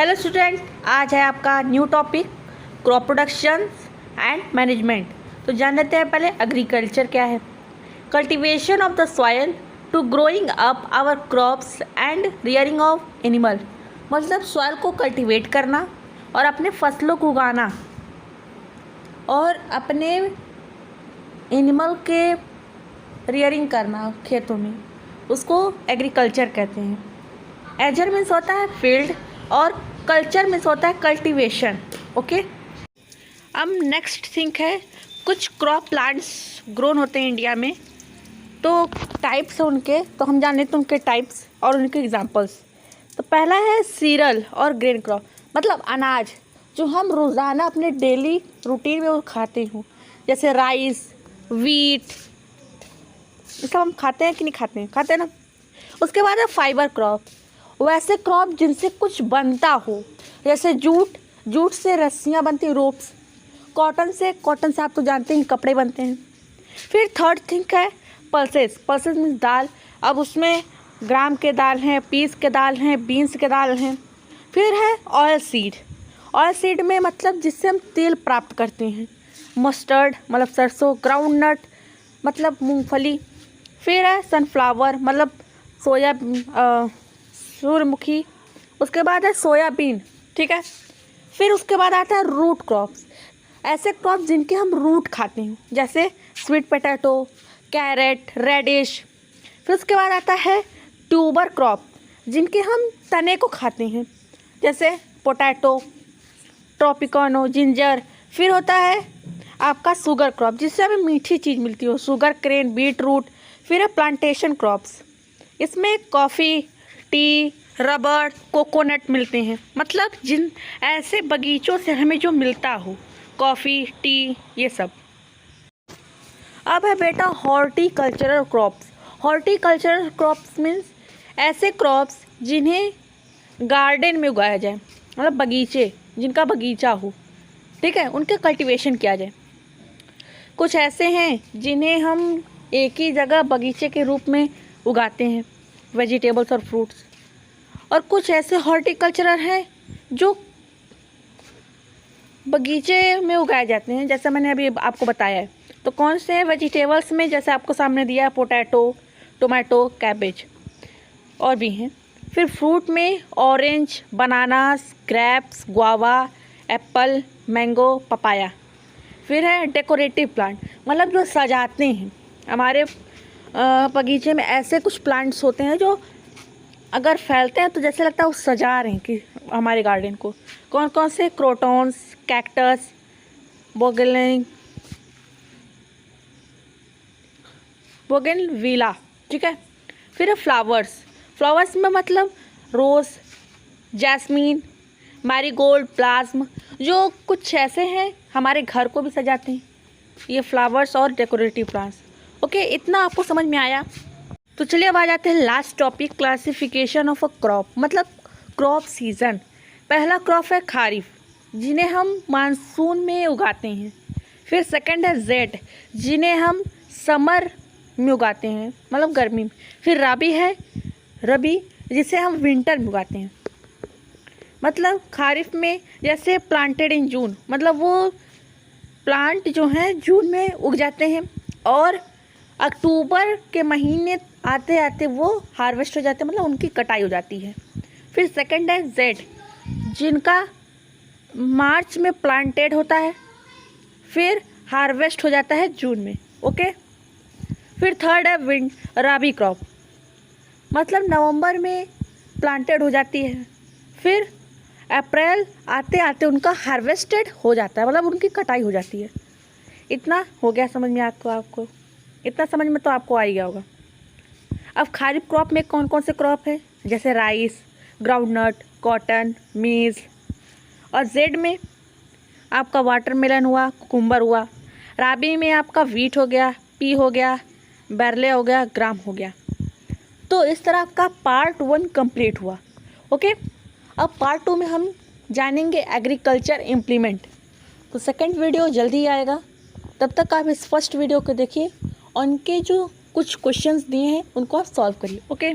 Hello student, आज है आपका new topic crop production and management. तो जान लेते हैं पहले एग्रीकल्चर क्या है। Cultivation of the soil to growing up our crops and rearing of animal, मतलब सॉयल को कल्टीवेट करना और अपने फसलों को उगाना और अपने एनिमल के रियरिंग करना खेतों में, उसको एग्रीकल्चर कहते हैं। एजर मीन्स होता है फील्ड और कल्चर मीन्स होता है कल्टीवेशन। ओके, अब नेक्स्ट थिंग है कुछ क्रॉप प्लांट्स ग्रोन होते हैं इंडिया में, तो टाइप्स हैं उनके, तो हम जान लेते हैं उनके टाइप्स और उनके एग्जांपल्स। तो पहला है सीरियल और ग्रेन क्रॉप, मतलब अनाज जो हम रोज़ाना अपने डेली रूटीन में वो खाते हूँ, जैसे राइस, वीट, ये सब हम खाते हैं कि नहीं खाते हैं? खाते हैं ना। उसके बाद है फाइबर क्रॉप, वैसे क्रॉप जिनसे कुछ बनता हो, जैसे जूट से रस्सियाँ बनती, रोप्स। कॉटन से आप तो जानते हैं कपड़े बनते हैं। फिर थर्ड थिंग है पल्सेस मीन्स दाल। अब उसमें ग्राम के दाल हैं, पीस के दाल हैं, बीन्स के दाल हैं। फिर है ऑयल सीड में मतलब जिससे हम तेल प्राप्त करते हैं। मस्टर्ड मतलब सरसों, ग्राउंडनट मतलब मूंगफली। फिर है सनफ्लावर मतलब सूर्यमुखी। उसके बाद है सोयाबीन, ठीक है। फिर उसके बाद आता है रूट क्रॉप्स, ऐसे क्रॉप जिनके हम रूट खाते हैं, जैसे स्वीट पोटैटो, कैरेट, रेडिश। फिर उसके बाद आता है ट्यूबर क्रॉप, जिनके हम तने को खाते हैं, जैसे पोटैटो, ट्रॉपिकानो, जिंजर। फिर होता है आपका शुगर क्रॉप, जिससे हमें मीठी चीज़ मिलती हो, शुगर केन, बीट रूट। फिर है प्लांटेशन क्रॉप्स, इसमें कॉफ़ी, टी, रबर, कोकोनट मिलते हैं, मतलब जिन ऐसे बगीचों से हमें जो मिलता हो, कॉफ़ी, टी, ये सब। अब है बेटा हॉर्टिकल्चरल क्रॉप्स मीन्स ऐसे क्रॉप्स जिन्हें गार्डन में उगाया जाए, मतलब बगीचे, जिनका बगीचा हो, ठीक है, उनके कल्टीवेशन किया जाए। कुछ ऐसे हैं जिन्हें हम एक ही जगह बगीचे के रूप में उगाते हैं, वेजिटेबल्स और फ्रूट्स। और कुछ ऐसे हॉर्टिकल्चरल हैं जो बगीचे में उगाए जाते हैं, जैसे मैंने अभी आपको बताया है। तो कौन से हैं? वेजिटेबल्स में जैसे आपको सामने दिया है, पोटैटो, टोमेटो, कैबेज, और भी हैं। फिर फ्रूट में orange, bananas, grapes, guava, Apple, mango, papaya. फिर है डेकोरेटिव प्लांट, मतलब जो सजाते हैं। हमारे बगीचे में ऐसे कुछ प्लांट्स होते हैं जो अगर फैलते हैं तो जैसे लगता है वो सजा रहे हैं कि हमारे गार्डन को। कौन कौन से? क्रोटॉन्स, कैक्टस, बोगनविला, ठीक है। फिर है फ्लावर्स में मतलब रोज़, जैस्मीन, मैरीगोल्ड, प्लाज्म, जो कुछ ऐसे हैं हमारे घर को भी सजाते हैं, ये फ्लावर्स और डेकोरेटिव प्लांट्स। ओके, इतना आपको समझ में आया? तो चलिए अब आ जाते हैं last topic, classification of a crop, मतलब क्रॉप सीजन। पहला क्रॉप है खारिफ, जिन्हें हम मानसून में उगाते हैं। फिर सेकंड है जेड, जिन्हें हम समर में उगाते हैं, मतलब गर्मी में। फिर रबी, जिसे हम विंटर में उगाते हैं। मतलब खारिफ में जैसे प्लांटेड इन जून, मतलब वो प्लांट जो हैं जून में उग जाते हैं और अक्टूबर के महीने आते आते वो हार्वेस्ट हो जाते हैं, मतलब उनकी कटाई हो जाती है। फिर सेकंड है जेड, जिनका मार्च में प्लांटेड होता है, फिर हार्वेस्ट हो जाता है जून में। ओके। फिर थर्ड है राबी क्रॉप, मतलब नवंबर में प्लांटेड हो जाती है, फिर अप्रैल आते आते उनका हार्वेस्टेड हो जाता है, मतलब उनकी कटाई हो जाती है। इतना हो गया समझ में आपको? इतना समझ में तो आपको आ ही गया होगा। अब खारिफ क्रॉप में कौन कौन से क्रॉप है, जैसे राइस, ग्राउंडनट, कॉटन, मेज़। और जेड में आपका वाटरमेलन हुआ, कुकुम्बर हुआ। राबी में आपका वीट हो गया, पी हो गया, बैरले हो गया, ग्राम हो गया। तो इस तरह आपका पार्ट 1 कंप्लीट हुआ। ओके, अब पार्ट 2 में हम जानेंगे एग्रीकल्चर इम्प्लीमेंट। तो सेकंड वीडियो जल्दी आएगा, तब तक आप इस फर्स्ट वीडियो को देखिए, उनके जो कुछ क्वेश्चंस दिए हैं उनको आप सॉल्व करिए। ओके।